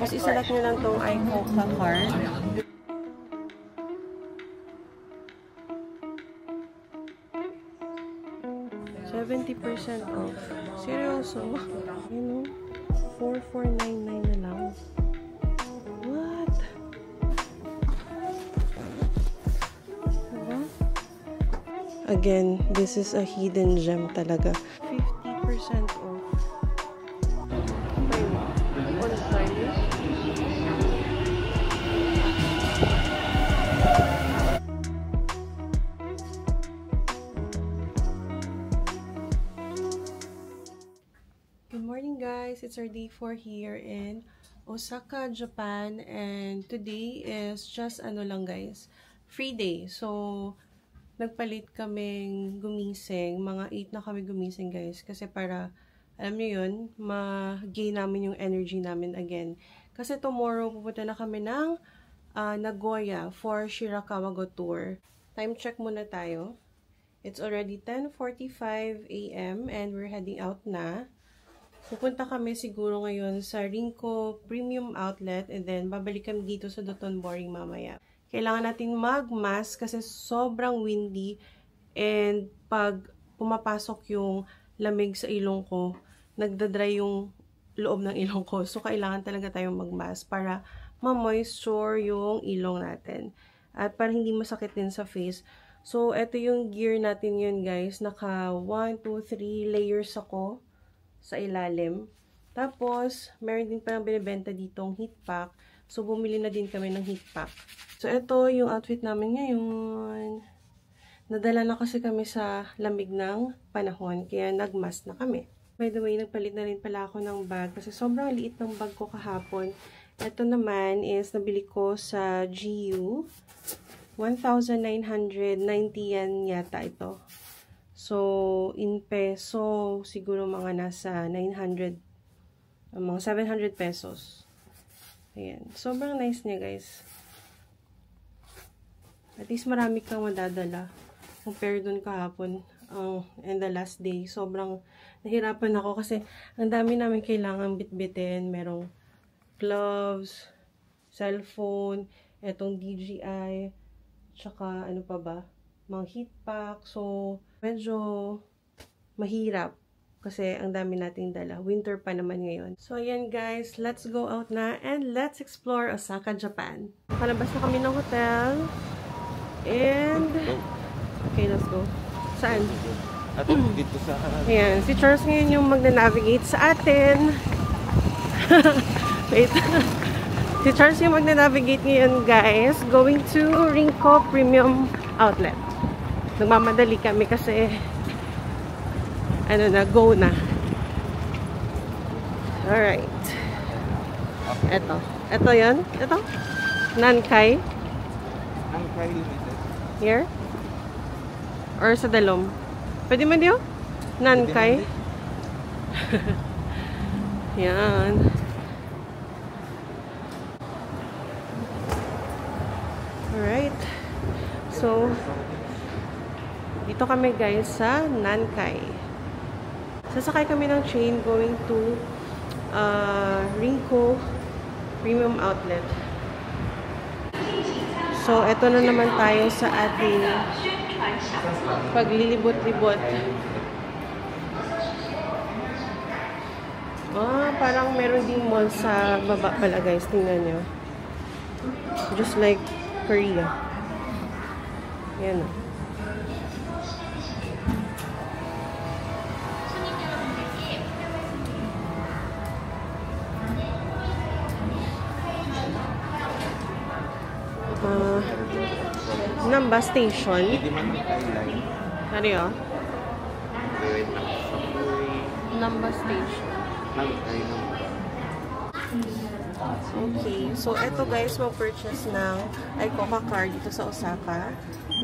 Tapos iselect nyo lang tong iCoca card. $70% off. Seryoso? You know? 4,499 na lang. What? Diba? Again, this is a hidden gem talaga. 50% off. On time. Good morning guys, it's our day 4 here in Osaka, Japan, and today is just lang guys, free day. So nagpalit kaming gumising, mga 8 na kami gumising guys, kasi para alam niyo yun, ma-gain namin yung energy namin again. Kasi tomorrow pupunta na kami ng Nagoya for Shirakawa Go Tour. Time check muna tayo. It's already 10:45 AM and we're heading out na. Pupunta kami siguro ngayon sa Rinko Premium Outlet and then babalik kami dito sa Dotonbori mamaya. Kailangan natin mag-mask kasi sobrang windy and pag pumapasok yung lamig sa ilong ko, nagdadry yung loob ng ilong ko. So, kailangan talaga tayong mag-mask para ma-moisture yung ilong natin. At para hindi masakit din sa face. So, eto yung gear natin yun guys. Naka 1, 2, 3 layers ako sa ilalim. Tapos, meron din palang binibenta ditong heat pack. So, bumili na din kami ng heat pack. So, ito yung outfit namin ngayon. Nadala na kasi kami sa lamig ng panahon, kaya nagmask na kami. By the way, nagpalit na rin pala ako ng bag kasi sobrang liit ng bag ko kahapon. Ito naman is nabili ko sa GU. 1,990 yen yata ito. So, in peso, siguro mga nasa 900, mga 700 pesos. Ayan. Sobrang nice niya, guys. At least marami kang madadala. Compare dun kahapon, and the last day. Sobrang nahirapan ako kasi ang dami namin kailangan bitbitin. Merong gloves, cellphone, etong DJI, tsaka ano pa ba? Mga heat pack. So, medyo mahirap kasi ang dami nating dala. Winter pa naman ngayon. So, ayan guys. Let's go out na and let's explore Osaka, Japan. Nakalabas na kami ng hotel. And, okay, let's go. Saan? At dito sa... Ayan. Si Charles ngayon yung magna-navigate sa atin. Wait. Si Charles yung magna-navigate ngayon guys. Going to Rinko Premium Outlet. Nagmamadali kami kasi ano na, go na. Alright. Eto. Eto yan? Eto? Nankai? Nankai Limited. Here? Or sa Dalom? Pwede man diyo? Nankai? Yan. Alright. So, dito kami guys sa Nankai. Sasakay kami ng train going to Rinko Premium Outlet. So, eto na naman tayo sa ating paglilibot-libot. Parang meron ding mall sa baba pala guys. Tingnan nyo. Just like Korea. Yan o. Namba station. Ano yun? Namba station. Okay. So, eto guys, mag-purchase ng iCoca card dito sa Osaka.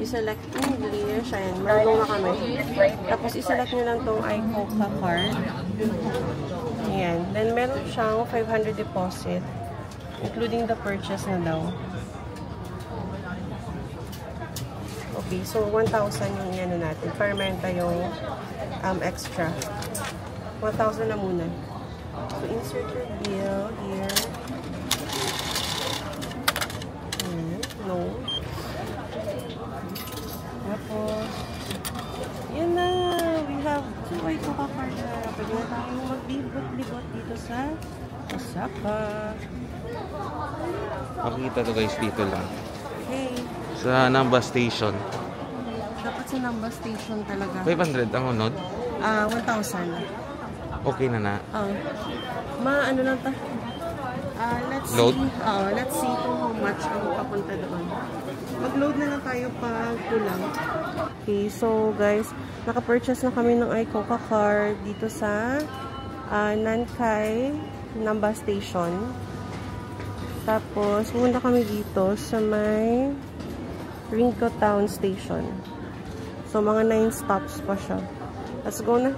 I-select English. Ayan, marunong na kami. Tapos, i-select nyo lang tong iCoca card. Ayan. Then, meron siyang 500 deposit. Including the purchase na daw. Okay, so 1,000 yung ano natin. Para meron tayong extra. 1,000 na muna. So, insert your bill here. Osaka. Makikita to guys dito lang. Hey. Sa Namba Station. Dapat sa Namba Station talaga. 500 ang unod. 1,000. Okay na na. Ano lang ta? Let's Load? see. Let's see kung how much ang papunta doon. Mag-load na lang tayo pag kulang. Okay, so guys, naka-purchase na kami ng iCoca card dito sa Nankai Namba Station. Tapos, pumunta kami dito sa may Rinko Town Station. So, mga 9 stops pa siya. Let's go na.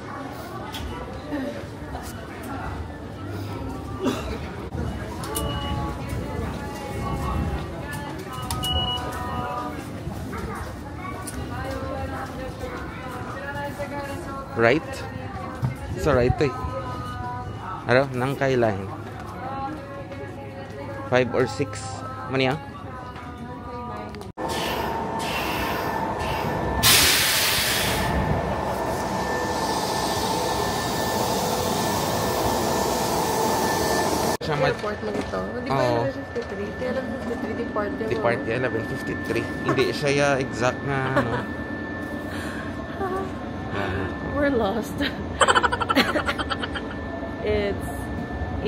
Right? Sa right eh. Ano? Nankai line. 5 or 6. Maniya? Airport mo dito. Di ba 11:53? 11:53 depart yun. Depart niya 11:53. Hindi siya exact na ano. We're lost. It's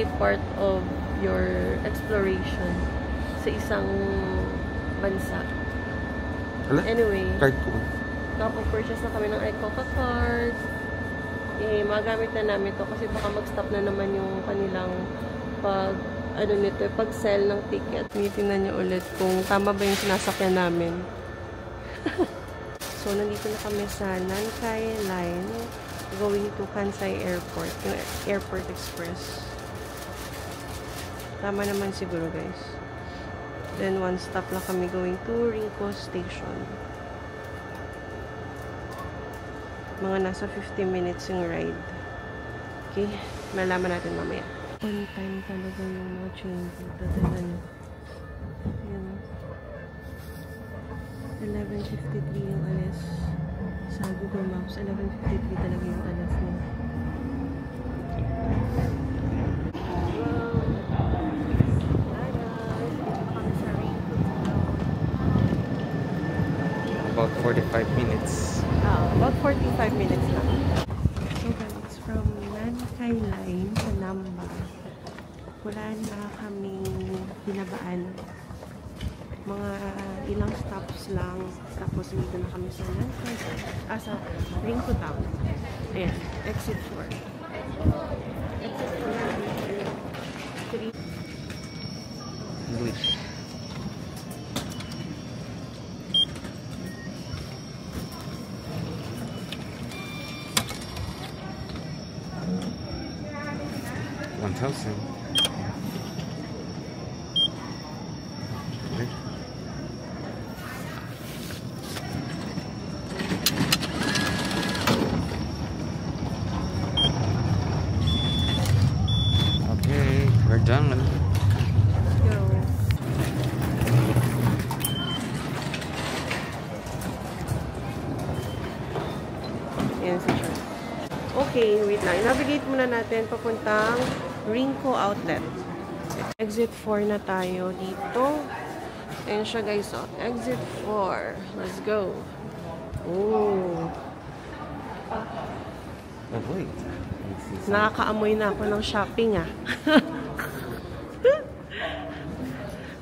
a part of your exploration sa isang bansa. Hala? Anyway, Card ko. kapag-purchase na kami ng iCoca card. Magamit na namin to kasi baka mag-stop na naman yung kanilang pag-sell ng ticket. Tingnan niyo ulit kung tama ba yung sinasakyan namin. So, nandito na kami sa Nankai Line going to Kansai Airport. Yung Airport Express. Tama naman siguro, guys. Then, one stop lang kami going to Rinko Station. Mga nasa 50 minutes yung ride. Okay, malaman natin mamaya. On time talaga yung mga train dito. Tignan nyo. Ayan. 11:53 yung alas. Sa Google Maps, 11:53 talaga yung alas niya. About 45 minutes. About 45 minutes lang. So guys, from Nankai Line sa Namba, wala na kaming binabaan. Mga ilang stops lang. Tapos dito na kami sa Nankai, sa Rinko Town. Ayan, exit 4. Exit 4. English. $1,000. Okay. Okay, we're done. Yo. Ayan si Charles. Okay, wait lang. I-navigate muna natin papuntang Rinko Outlet. Exit 4 na tayo dito. Ayan siya guys. Oh. Exit 4. Let's go. Oh. Oh, wait. Nakakaamoy na ako ng shopping ah.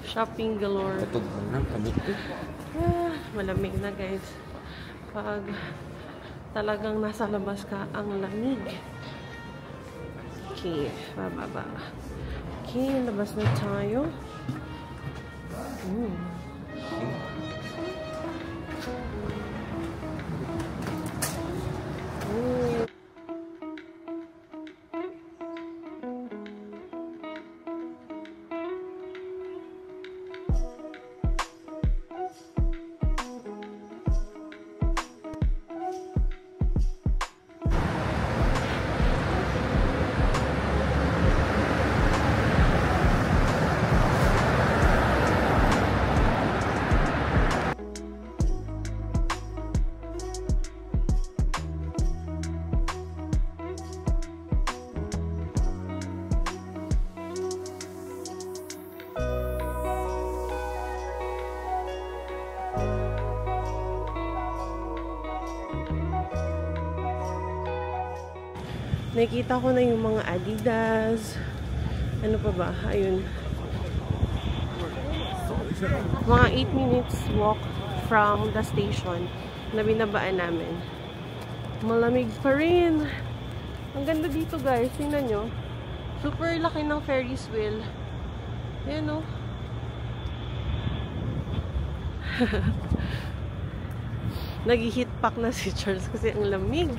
Shopping galore. Patog mo ng kabit ko. Malamig na guys. Pag talagang nasa labas ka, ang lamig. Okay, bababa. Okay, labas na tayo. Nakikita ko na yung mga Adidas. Ano pa ba? Ayun. Mga 8 minutes walk from the station na binabaan namin. Malamig pa rin. Ang ganda dito guys. Tingnan nyo. Super laki ng Ferris wheel. Ayan o. Nag-heat pack na si Charles kasi ang lamig.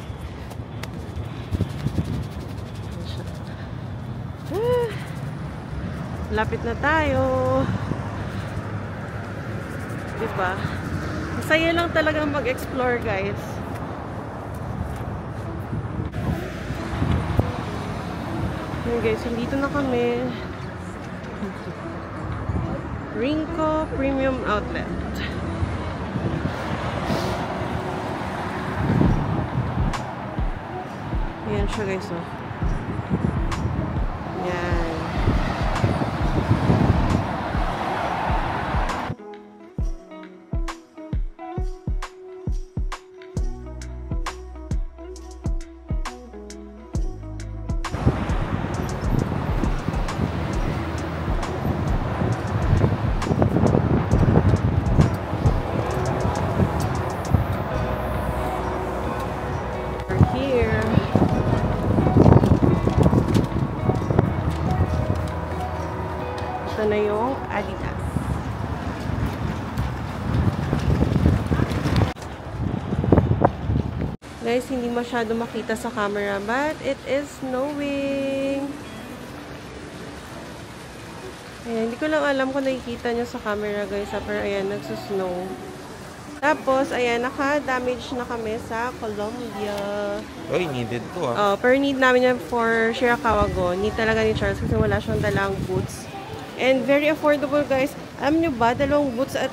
Lapit na tayo. Diba? Masaya lang talagang mag-explore guys. Ayan guys, dito na kami. Rinco Premium Outlet. Ayan siya guys, oh. Ayan. Ito na yung Adidas. Guys, hindi masyado makita sa camera but it is snowing. Ayan, hindi ko lang alam kung nakikita nyo sa camera guys, pero ayan, nagsusnow. Tapos, ayan, naka-damage na kami sa Colombia. Oy, needed to ah. Pero need namin yan for Shirakawa-go. Need talaga ni Charles kasi wala siyang dalang boots. And very affordable guys. Alam nyo ba, dalawang boots at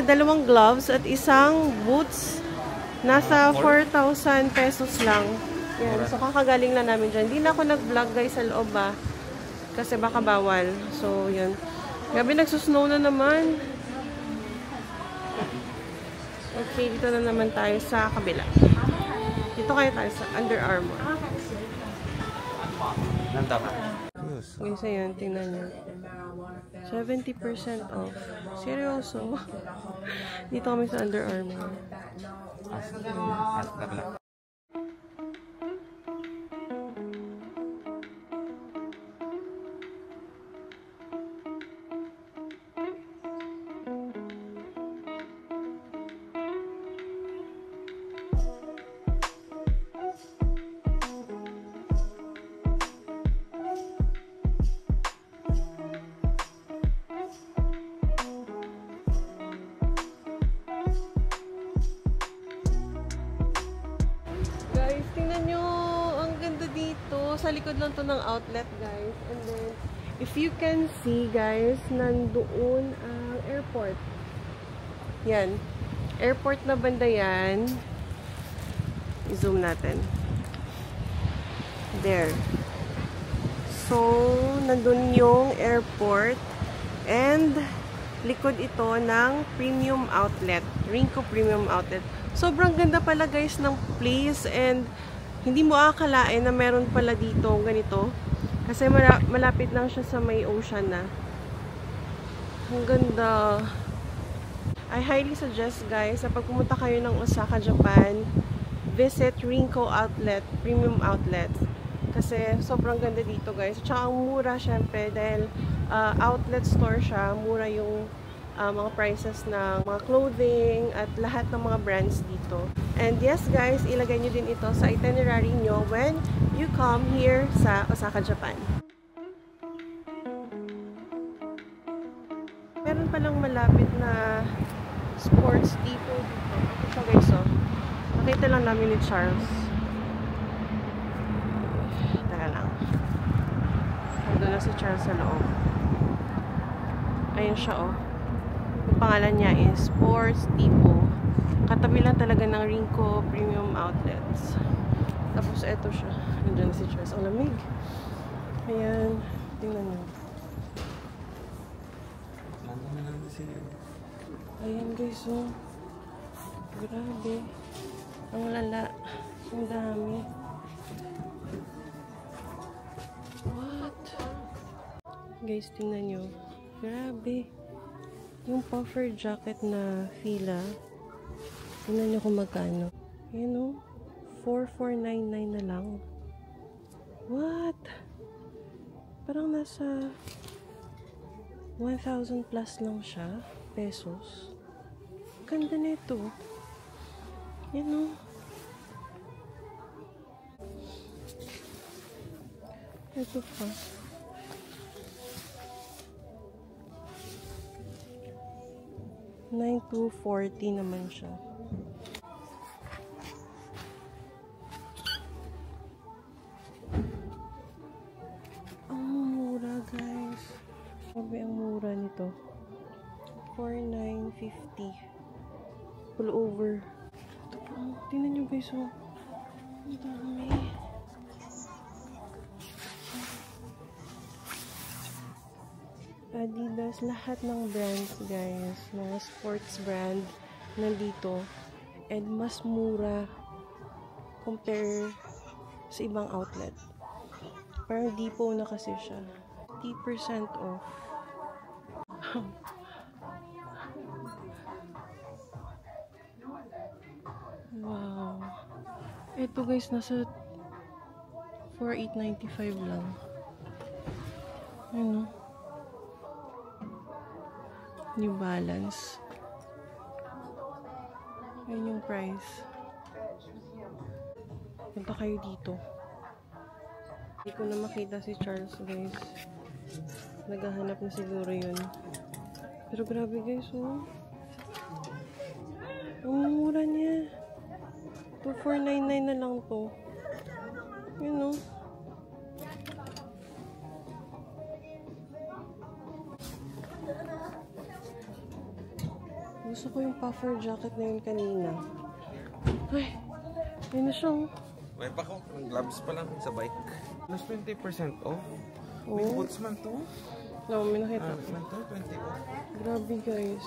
dalawang gloves at isang boots nasa 4,000 pesos lang. Yan. So kakagaling na namin dyan. Hindi na ako nag-vlog guys sa loob kasi baka bawal. So yun. Gabi nagsusnow na naman. Okay, dito na naman tayo sa kabila. Dito kayo tayo sa Under Armour. Nanda ka. Guys, ayan, tingnan nyo. 70% off. Seryoso? Dito kami sa Under Armour. Sa likod lang to ng outlet guys. And then, if you can see guys, nandoon ang airport. Yan. Airport na banda yan. I-zoom natin. There. So, nandun yung airport. And, likod ito ng premium outlet. Rinco Premium Outlet. Sobrang ganda pala guys ng place and hindi mo akalain na meron pala dito ganito. Kasi malapit lang siya sa may ocean na. Ang ganda. I highly suggest guys, na pag pumunta kayo ng Osaka, Japan, visit Rinco Outlet, Premium Outlet. Kasi sobrang ganda dito guys. Tsaka ang mura syempre dahil outlet store siya. Mura yung mga prices ng mga clothing at lahat ng mga brands dito. And yes guys, ilagay nyo din ito sa itinerary nyo when you come here sa Osaka, Japan. Meron palang malapit na sports depot dito. Ito guys, oh. Nakita lang namin ni Charles. Teka lang. Nandun na si Charles sa loob. Ayun siya, oh. Yung pangalan niya is Sports Depot. Katabi lang talaga ng Rinco Premium Outlets. Tapos eto siya. Nandiyan si Charles. Ang lamig. Ayan. Tingnan nyo. Ayan guys, oh. Grabe. Ang lala. Ang dami. Guys, tingnan nyo. Grabe. Yung puffer jacket na fila. Tingnan nyo kung magkano. Ayan o. 4,499 na lang. What? Parang nasa 1,000 plus lang siya. Pesos. Ganda nito. Yan o. Ito pa. $9,240 naman siya. Ang mura, guys. Sabi ang mura nito. $4,950. Pull over. Ito po. Tingnan nyo, guys. Oh. Ang dami. Adidas, lahat ng brands, guys, mga sports brand nandito, and mas mura compare sa ibang outlet. Parang depot na kasi siya. 50% off. Wow. Ito, guys, nasa 4,895 lang. Ano? New Balance. Ayun yung price. Punta kayo dito. Hindi ko na makita si Charles, guys. Naghahanap na siguro yun. Pero grabe, guys, oh. Ang mura niya. 2,499 na lang to. Yun, oh. Gusto ko yung puffer jacket na yun kanina. Ay, yun na siya. May pa ko, gloves pa lang sa bike. Plus 20% off. May boots man to. No, may nakita. Man to, 20 off. Grabe, guys.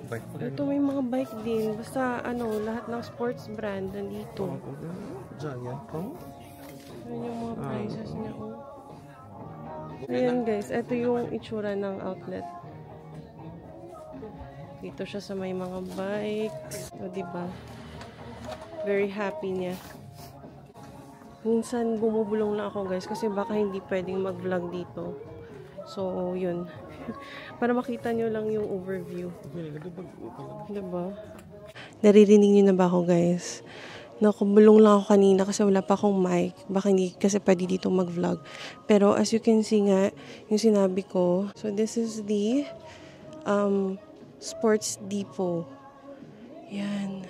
Bike pa rin. Ito may mga bike din. Basta, ano, lahat ng sports brand nandito. Giant to. Ayan yung mga prices niya, oh. Ayan, guys. Ito yung itsura ng outlet. Dito siya sa may mga bikes. O, diba? Very happy niya. Minsan, bumubulong lang ako, guys, kasi baka hindi pwedeng mag-vlog dito. So, yun. Para makita nyo lang yung overview. Diba? Naririnig nyo na ba ako, guys? Nakabulong lang ako kanina kasi wala pa akong mic. Baka hindi kasi pwede dito mag-vlog. Pero, as you can see nga, yung sinabi ko. So, this is the Sports Depot. Yan.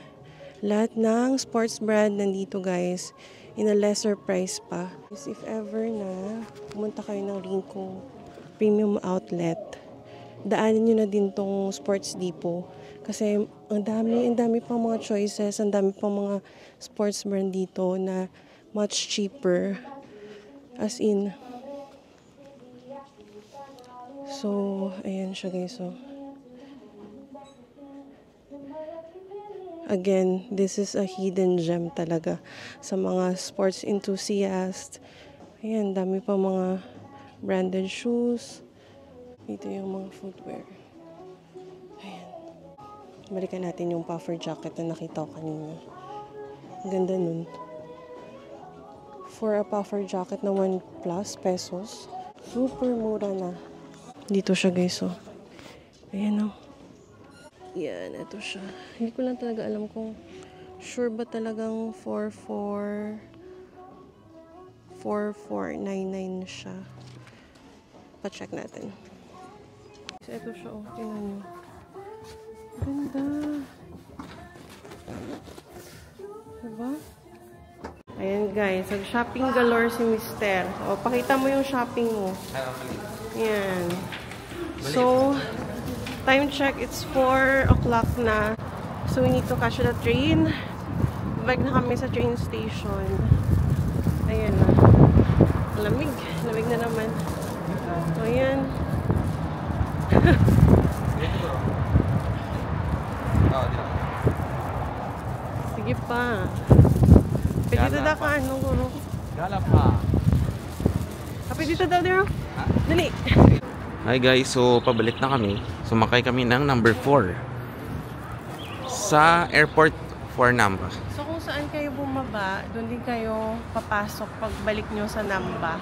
Lahat ng sports brand nandito, guys. In a lesser price pa. If ever na pumunta kayo ng Rincon Premium Outlet, daanan nyo na din tong Sports Depot. Kasi ang dami pang mga choices, ang dami pang mga sports brand dito na much cheaper. As in. So, ayan siya, guys. So, again, this is a hidden gem talaga sa mga sports enthusiast. Ayan, dami pa mga branded shoes. Dito yung mga footwear. Ayan. Balikan natin yung puffer jacket na nakita ko kanina. Ganda nun. For a puffer jacket na 1+ pesos, super mura na. Dito siya, guys, oh. Ayan, oh. Yan, ito siya. Hindi ko lang talaga alam kung sure ba talagang 4,499 siya. Pa-check natin. So, ito siya, oh. Tingnan nyo. Ganda. Diba? Ayan, guys. Nag-shopping galore si Mister. O, pakita mo yung shopping mo. Yan. So, time check, it's 4 o'clock na. So, we need to catch the train. Balik na kami sa train station. Ayan na. Lamig. Lamig na naman. So, ayan. Sige pa. Pwede dito da ka. Anong guro? Gala pa. Pwede dito daw, Dero? Dali! Hi guys, so pabalik na kami. Sumakay kami ng number 4 sa airport for Namba. So kung saan kayo bumaba, doon din kayo papasok pagbalik nyo sa Namba.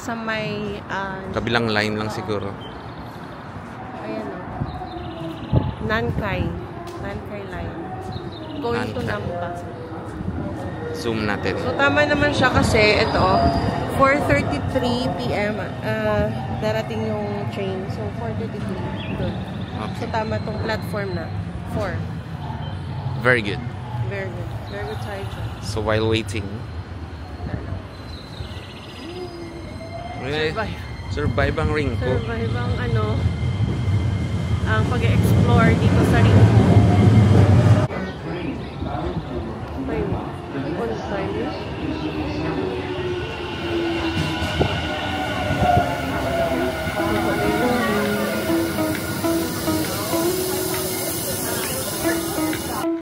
Sa may... Kabilang line lang siguro. Ayan o. Nankay. Nankay line. Going to Nankay. Namba. Zoom natin. So tama naman siya kasi ito 4:33 PM darating yung train. So 4:33 doon. Okay. So tama tong platform na 4. Very good. Very good. Very good tayo dyan. So while waiting, Survive. survive ang Ringko. Survive ang ang pag-explore dito sa Ringko. Time. On time.